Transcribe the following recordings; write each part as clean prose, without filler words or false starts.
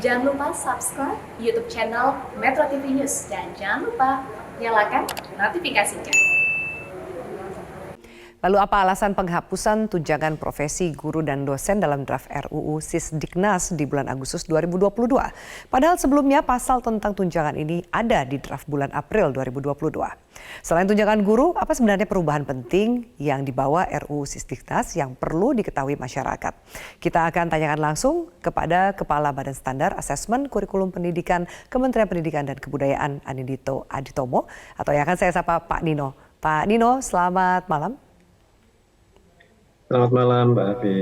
Jangan lupa subscribe YouTube channel Metro TV News dan jangan lupa nyalakan notifikasinya. Lalu apa alasan penghapusan tunjangan profesi guru dan dosen dalam draft RUU Sisdiknas di bulan Agustus 2022? Padahal sebelumnya pasal tentang tunjangan ini ada di draft bulan April 2022. Selain tunjangan guru, apa sebenarnya perubahan penting yang dibawa RUU Sisdiknas yang perlu diketahui masyarakat? Kita akan tanyakan langsung kepada Kepala Badan Standar Asesmen Kurikulum Pendidikan Kementerian Pendidikan dan Kebudayaan Anindito Aditomo, atau yang akan saya sapa Pak Nino. Pak Nino, selamat malam. Selamat malam, Mbak Afi.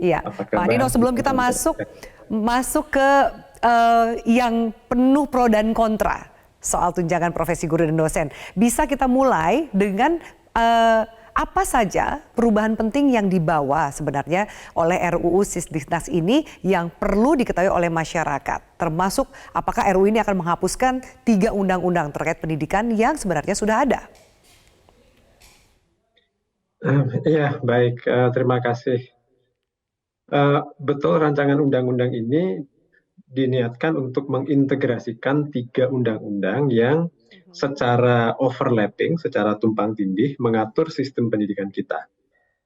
Iya, Pak Nino, sebelum kita masuk ke yang penuh pro dan kontra soal tunjangan profesi guru dan dosen, bisa kita mulai dengan apa saja perubahan penting yang dibawa sebenarnya oleh RUU Sisdiknas ini yang perlu diketahui oleh masyarakat, termasuk apakah RUU ini akan menghapuskan 3 undang-undang terkait pendidikan yang sebenarnya sudah ada? Iya, baik. Terima kasih. Betul, rancangan undang-undang ini diniatkan untuk mengintegrasikan 3 undang-undang yang secara overlapping, secara tumpang tindih mengatur sistem pendidikan kita.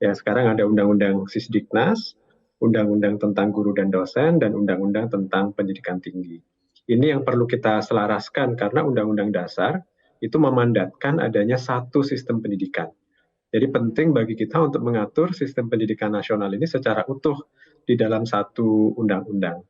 Ya, sekarang ada Undang-Undang Sisdiknas, Undang-Undang tentang guru dan dosen, dan Undang-Undang tentang pendidikan tinggi. Ini yang perlu kita selaraskan karena Undang-Undang Dasar itu memandatkan adanya satu sistem pendidikan. Jadi penting bagi kita untuk mengatur sistem pendidikan nasional ini secara utuh di dalam satu undang-undang.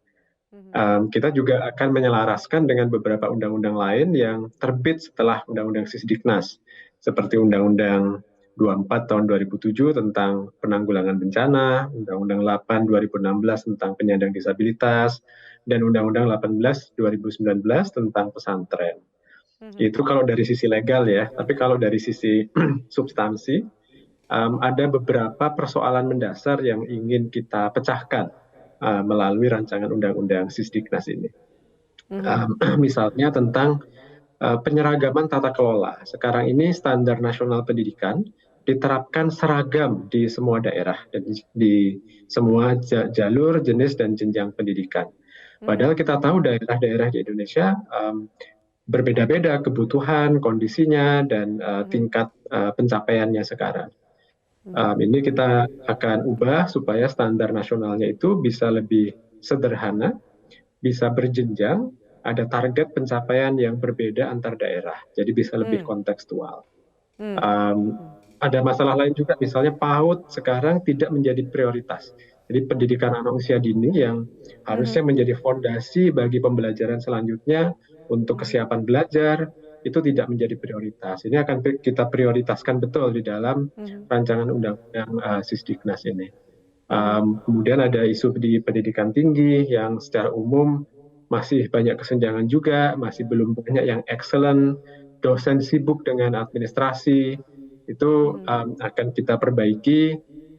Kita juga akan menyelaraskan dengan beberapa undang-undang lain yang terbit setelah Undang-Undang Sisdiknas, seperti Undang-Undang 24 tahun 2007 tentang penanggulangan bencana, Undang-Undang 8 2016 tentang penyandang disabilitas, dan Undang-Undang 18 2019 tentang pesantren. Itu kalau dari sisi legal ya, tapi kalau dari sisi substansi, ada beberapa persoalan mendasar yang ingin kita pecahkan melalui rancangan Undang-Undang Sisdiknas ini. Misalnya tentang penyeragaman tata kelola. Sekarang ini standar nasional pendidikan diterapkan seragam di semua daerah dan di semua jalur, jenis, dan jenjang pendidikan. Padahal kita tahu daerah-daerah di Indonesia berbeda-beda kebutuhan, kondisinya, dan tingkat pencapaiannya sekarang. Ini kita akan ubah supaya standar nasionalnya itu bisa lebih sederhana, bisa berjenjang, ada target pencapaian yang berbeda antar daerah, jadi bisa lebih kontekstual. Ada masalah lain juga, misalnya PAUD sekarang tidak menjadi prioritas. Jadi pendidikan anak usia dini yang harusnya menjadi fondasi bagi pembelajaran selanjutnya untuk kesiapan belajar, itu tidak menjadi prioritas. Ini akan kita prioritaskan betul di dalam rancangan Undang-Undang Sisdiknas ini. Kemudian ada isu di pendidikan tinggi yang secara umum masih banyak kesenjangan juga, masih belum banyak yang excellent, dosen sibuk dengan administrasi, itu akan kita perbaiki.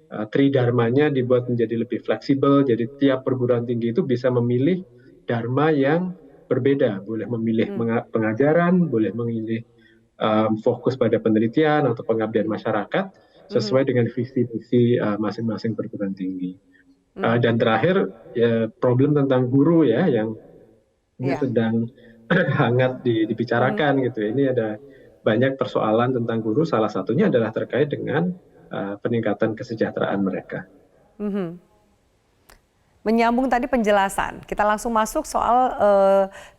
Tridharmanya dibuat menjadi lebih fleksibel, jadi tiap perguruan tinggi itu bisa memilih dharma yang berbeda, boleh memilih pengajaran, boleh memilih fokus pada penelitian atau pengabdian masyarakat sesuai dengan visi-visi masing-masing perguruan tinggi. Dan terakhir, problem tentang guru ya yang sedang hangat dibicarakan gitu. Ini ada banyak persoalan tentang guru, salah satunya adalah terkait dengan peningkatan kesejahteraan mereka. Menyambung tadi penjelasan, kita langsung masuk soal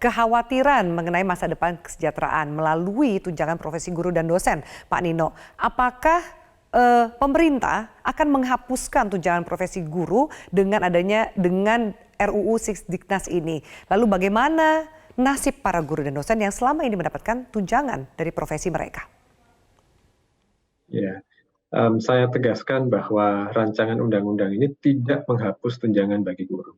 kekhawatiran mengenai masa depan kesejahteraan melalui tunjangan profesi guru dan dosen. Pak Nino, apakah pemerintah akan menghapuskan tunjangan profesi guru dengan RUU Sisdiknas ini? Lalu bagaimana nasib para guru dan dosen yang selama ini mendapatkan tunjangan dari profesi mereka? Ya. Saya tegaskan bahwa rancangan undang-undang ini tidak menghapus tunjangan bagi guru.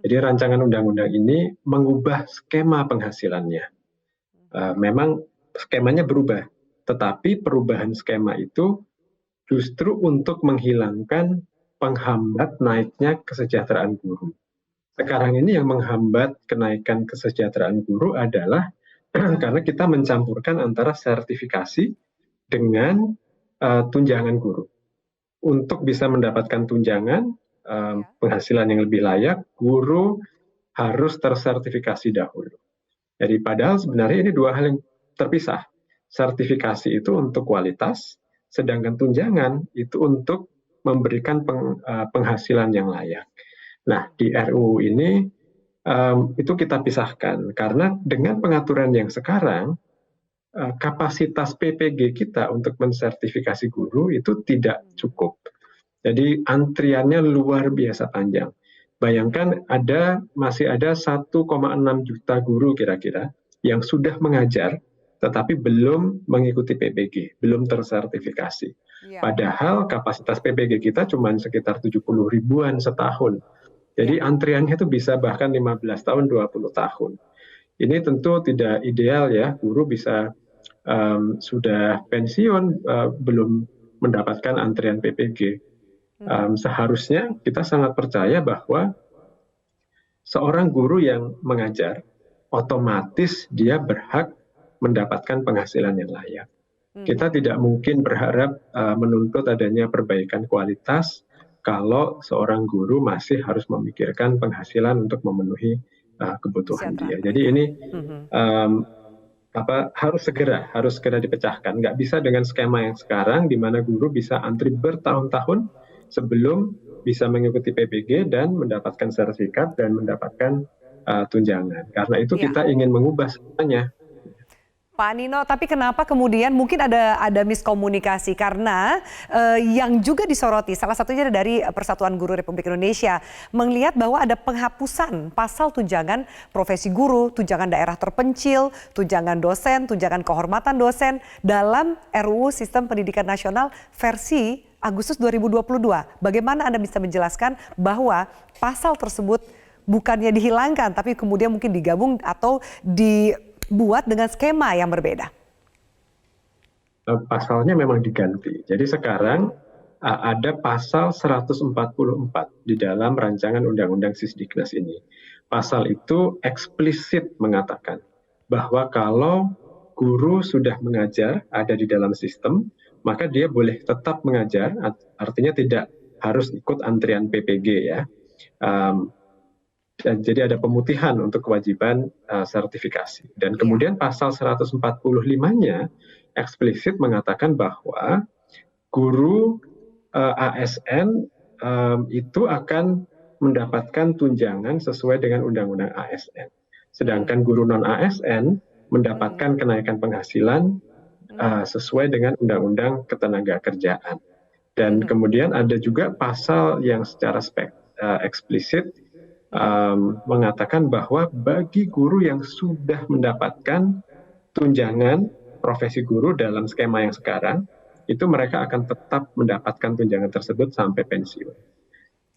Jadi rancangan undang-undang ini mengubah skema penghasilannya. Memang skemanya berubah, tetapi perubahan skema itu justru untuk menghilangkan penghambat naiknya kesejahteraan guru. Sekarang ini yang menghambat kenaikan kesejahteraan guru adalah karena kita mencampurkan antara sertifikasi dengan tunjangan guru. Untuk bisa mendapatkan tunjangan penghasilan yang lebih layak, guru harus tersertifikasi dahulu. Jadi padahal sebenarnya ini dua hal yang terpisah. Sertifikasi itu untuk kualitas, sedangkan tunjangan itu untuk memberikan penghasilan yang layak. Nah, di RUU ini itu kita pisahkan karena dengan pengaturan yang sekarang kapasitas PPG kita untuk mensertifikasi guru itu tidak cukup. Jadi antriannya luar biasa panjang. Bayangkan masih ada 1,6 juta guru kira-kira yang sudah mengajar tetapi belum mengikuti PPG, belum tersertifikasi. Padahal kapasitas PPG kita cuma sekitar 70 ribuan setahun. Jadi antriannya itu bisa bahkan 15 tahun, 20 tahun. Ini tentu tidak ideal ya, guru bisa sudah pensiun belum mendapatkan antrian PPG. Seharusnya kita sangat percaya bahwa seorang guru yang mengajar otomatis dia berhak mendapatkan penghasilan yang layak. Kita tidak mungkin berharap menuntut adanya perbaikan kualitas kalau seorang guru masih harus memikirkan penghasilan untuk memenuhi kebutuhan dia. Jadi ini harus segera dipecahkan. Nggak bisa dengan skema yang sekarang di mana guru bisa antri bertahun-tahun sebelum bisa mengikuti PPG dan mendapatkan sertifikat dan mendapatkan tunjangan. Karena itu kita ingin mengubah semuanya. Pak Nino, tapi kenapa kemudian mungkin ada miskomunikasi karena yang juga disoroti salah satunya dari Persatuan Guru Republik Indonesia melihat bahwa ada penghapusan pasal tunjangan profesi guru, tunjangan daerah terpencil, tunjangan dosen, tunjangan kehormatan dosen dalam RUU Sistem Pendidikan Nasional versi Agustus 2022. Bagaimana Anda bisa menjelaskan bahwa pasal tersebut bukannya dihilangkan tapi kemudian mungkin digabung atau dibuat dengan skema yang berbeda? Pasalnya memang diganti. Jadi sekarang ada pasal 144 di dalam rancangan Undang-Undang Sisdiknas ini. Pasal itu eksplisit mengatakan bahwa kalau guru sudah mengajar ada di dalam sistem, maka dia boleh tetap mengajar, artinya tidak harus ikut antrian PPG ya. Jadi ada pemutihan untuk kewajiban sertifikasi. Dan kemudian pasal 145-nya eksplisit mengatakan bahwa guru ASN itu akan mendapatkan tunjangan sesuai dengan Undang-Undang ASN. Sedangkan guru non-ASN mendapatkan kenaikan penghasilan sesuai dengan Undang-Undang Ketenagakerjaan. Dan kemudian ada juga pasal yang secara eksplisit mengatakan bahwa bagi guru yang sudah mendapatkan tunjangan profesi guru dalam skema yang sekarang, itu mereka akan tetap mendapatkan tunjangan tersebut sampai pensiun.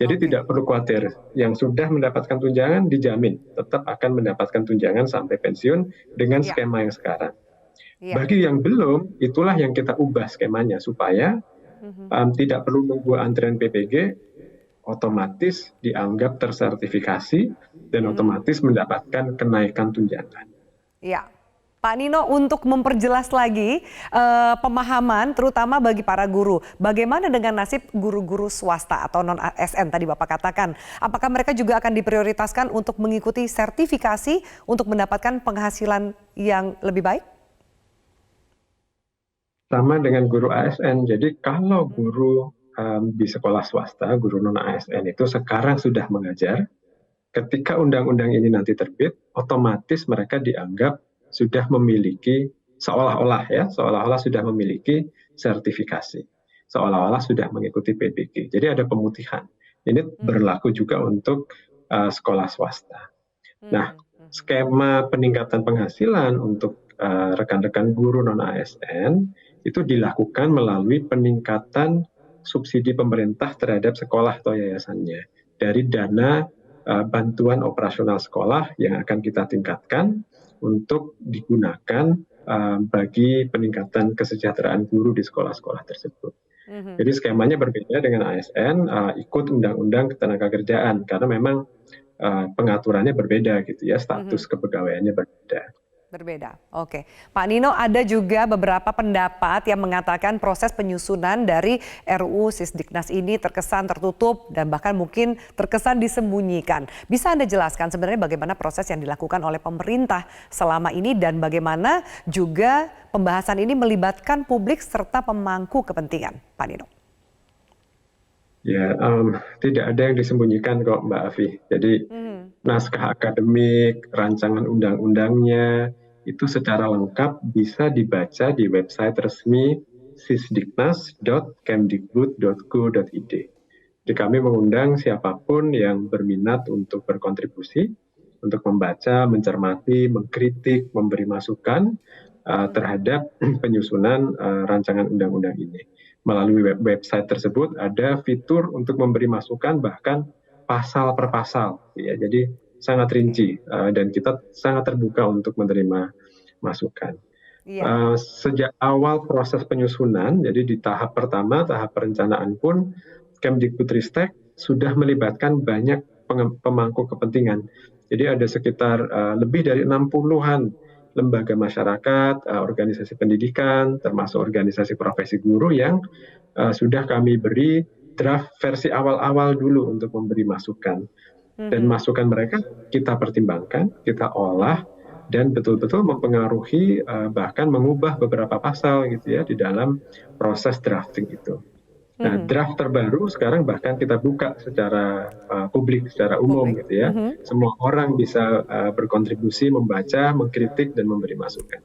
Jadi tidak perlu khawatir, yang sudah mendapatkan tunjangan dijamin tetap akan mendapatkan tunjangan sampai pensiun dengan skema yang sekarang. Bagi yang belum, itulah yang kita ubah skemanya supaya tidak perlu nunggu antrian PPG, otomatis dianggap tersertifikasi dan otomatis mendapatkan kenaikan tunjangan. Ya, Pak Nino, untuk memperjelas lagi pemahaman terutama bagi para guru, bagaimana dengan nasib guru-guru swasta atau non-ASN tadi Bapak katakan? Apakah mereka juga akan diprioritaskan untuk mengikuti sertifikasi untuk mendapatkan penghasilan yang lebih baik? Sama dengan guru ASN, jadi kalau guru di sekolah swasta, guru non-ASN itu sekarang sudah mengajar, ketika undang-undang ini nanti terbit, otomatis mereka dianggap sudah memiliki, seolah-olah sudah memiliki sertifikasi, seolah-olah sudah mengikuti PPG. Jadi ada pemutihan. Ini berlaku juga untuk sekolah swasta. Nah, skema peningkatan penghasilan untuk rekan-rekan guru non-ASN itu dilakukan melalui peningkatan subsidi pemerintah terhadap sekolah atau yayasannya dari dana bantuan operasional sekolah yang akan kita tingkatkan untuk digunakan bagi peningkatan kesejahteraan guru di sekolah-sekolah tersebut. Jadi skemanya berbeda dengan ASN, ikut Undang-Undang Ketenagakerjaan karena memang pengaturannya berbeda gitu ya, status kepegawaiannya berbeda. Berbeda. Oke. Pak Nino, ada juga beberapa pendapat yang mengatakan proses penyusunan dari RUU Sisdiknas ini terkesan tertutup dan bahkan mungkin terkesan disembunyikan. Bisa Anda jelaskan sebenarnya bagaimana proses yang dilakukan oleh pemerintah selama ini dan bagaimana juga pembahasan ini melibatkan publik serta pemangku kepentingan, Pak Nino? Ya, tidak ada yang disembunyikan kok Mbak Afi. Jadi naskah akademik, rancangan undang-undangnya, itu secara lengkap bisa dibaca di website resmi sisdiknas.kemdikbud.go.id. Jadi kami mengundang siapapun yang berminat untuk berkontribusi, untuk membaca, mencermati, mengkritik, memberi masukan terhadap penyusunan rancangan undang-undang ini. Melalui website tersebut ada fitur untuk memberi masukan bahkan pasal per pasal, ya. Jadi sangat rinci dan kita sangat terbuka untuk menerima masukan. Sejak awal proses penyusunan, jadi di tahap pertama, tahap perencanaan pun Kemdikbudristek sudah melibatkan banyak pemangku kepentingan. Jadi ada sekitar lebih dari 60-an lembaga masyarakat, organisasi pendidikan, termasuk organisasi profesi guru yang sudah kami beri draft versi awal-awal dulu untuk memberi masukan. Dan masukan mereka kita pertimbangkan, kita olah, dan betul-betul mempengaruhi bahkan mengubah beberapa pasal gitu ya di dalam proses drafting itu. Nah, draft terbaru sekarang bahkan kita buka secara publik, secara umum gitu ya. Semua orang bisa berkontribusi, membaca, mengkritik, dan memberi masukan.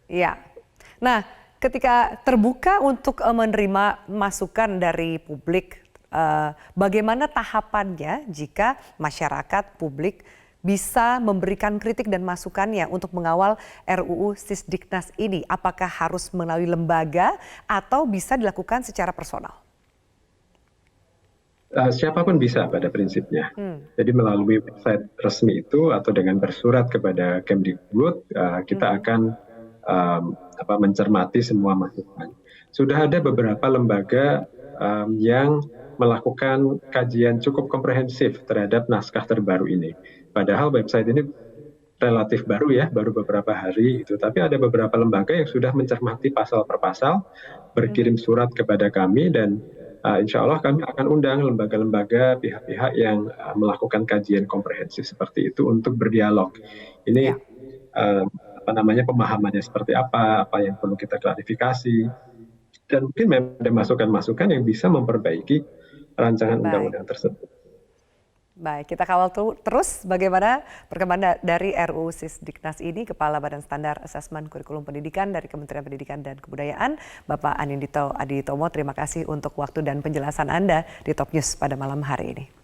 Iya. Nah, ketika terbuka untuk menerima masukan dari publik, bagaimana tahapannya jika masyarakat publik bisa memberikan kritik dan masukannya untuk mengawal RUU Sisdiknas ini? Apakah harus melalui lembaga atau bisa dilakukan secara personal? Siapapun bisa pada prinsipnya. Jadi melalui website resmi itu atau dengan bersurat kepada Kemdikbud, kita akan mencermati semua masukan. Sudah ada beberapa lembaga yang melakukan kajian cukup komprehensif terhadap naskah terbaru ini. Padahal website ini relatif baru ya, baru beberapa hari itu. Tapi ada beberapa lembaga yang sudah mencermati pasal per pasal, berkirim surat kepada kami dan insya Allah kami akan undang lembaga-lembaga, pihak-pihak yang melakukan kajian komprehensif seperti itu untuk berdialog. Ini pemahamannya seperti apa yang perlu kita klarifikasi, dan mungkin ada masukan-masukan yang bisa memperbaiki rancangan undang-undang tersebut. Baik, kita kawal terus bagaimana perkembangan dari RUU Sisdiknas ini. Kepala Badan Standar Asesmen Kurikulum Pendidikan dari Kementerian Pendidikan dan Kebudayaan, Bapak Anindito Aditomo, terima kasih untuk waktu dan penjelasan Anda di Top News pada malam hari ini.